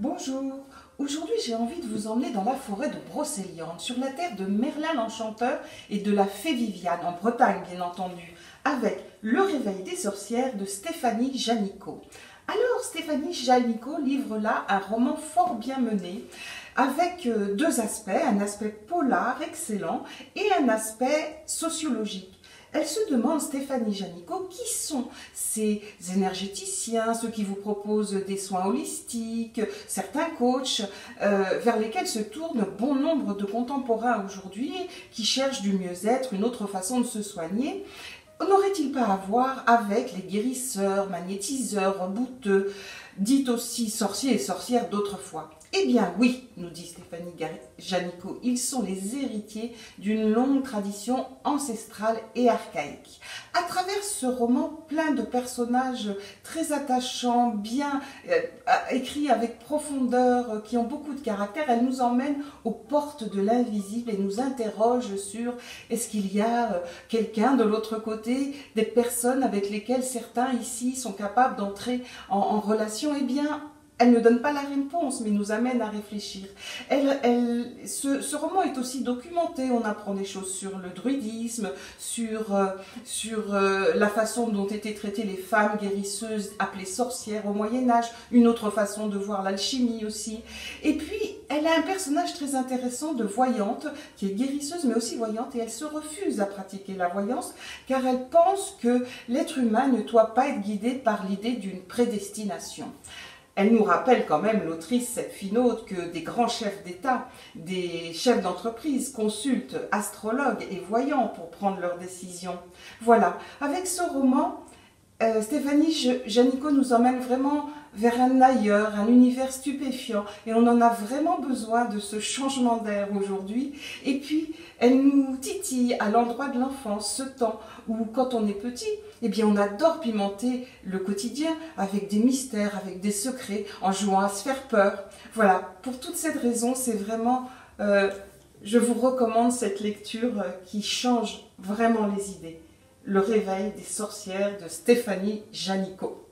Bonjour, aujourd'hui j'ai envie de vous emmener dans la forêt de Brocéliande, sur la terre de Merlin l'Enchanteur et de la fée Viviane, en Bretagne bien entendu, avec Le Réveil des sorcières de Stéphanie Janicot. Alors Stéphanie Janicot livre là un roman fort bien mené, avec deux aspects, un aspect polar excellent et un aspect sociologique. Elle se demande, Stéphanie Janicot, qui sont ces énergéticiens, ceux qui vous proposent des soins holistiques, certains coachs, vers lesquels se tournent bon nombre de contemporains aujourd'hui qui cherchent du mieux-être, une autre façon de se soigner. N'aurait-il pas à voir avec les guérisseurs, magnétiseurs, rebouteux, dites aussi sorciers et sorcières d'autrefois? Eh bien oui, nous dit Stéphanie Janicot, ils sont les héritiers d'une longue tradition ancestrale et archaïque. À travers ce roman plein de personnages très attachants, bien écrits avec profondeur, qui ont beaucoup de caractère, elle nous emmène aux portes de l'invisible et nous interroge sur est-ce qu'il y a quelqu'un de l'autre côté, des personnes avec lesquelles certains ici sont capables d'entrer en relation. Eh bien, elle ne donne pas la réponse, mais nous amène à réfléchir. Ce roman est aussi documenté, on apprend des choses sur le druidisme, sur la façon dont étaient traitées les femmes guérisseuses appelées sorcières au Moyen-Âge, une autre façon de voir l'alchimie aussi. Et puis, elle a un personnage très intéressant de voyante, qui est guérisseuse mais aussi voyante, et elle se refuse à pratiquer la voyance, car elle pense que l'être humain ne doit pas être guidé par l'idée d'une prédestination. Elle nous rappelle quand même, l'autrice, cette finaude, que des grands chefs d'État, des chefs d'entreprise consultent astrologues et voyants pour prendre leurs décisions. Voilà, avec ce roman, Stéphanie Janicot nous emmène vraiment vers un ailleurs, un univers stupéfiant, et on en a vraiment besoin de ce changement d'air aujourd'hui. Et puis, elle nous titille à l'endroit de l'enfance, ce temps où, quand on est petit, eh bien, on adore pimenter le quotidien avec des mystères, avec des secrets, en jouant à se faire peur. Voilà, pour toutes ces raisons, c'est vraiment... je vous recommande cette lecture qui change vraiment les idées. Le réveil des sorcières de Stéphanie Janicot.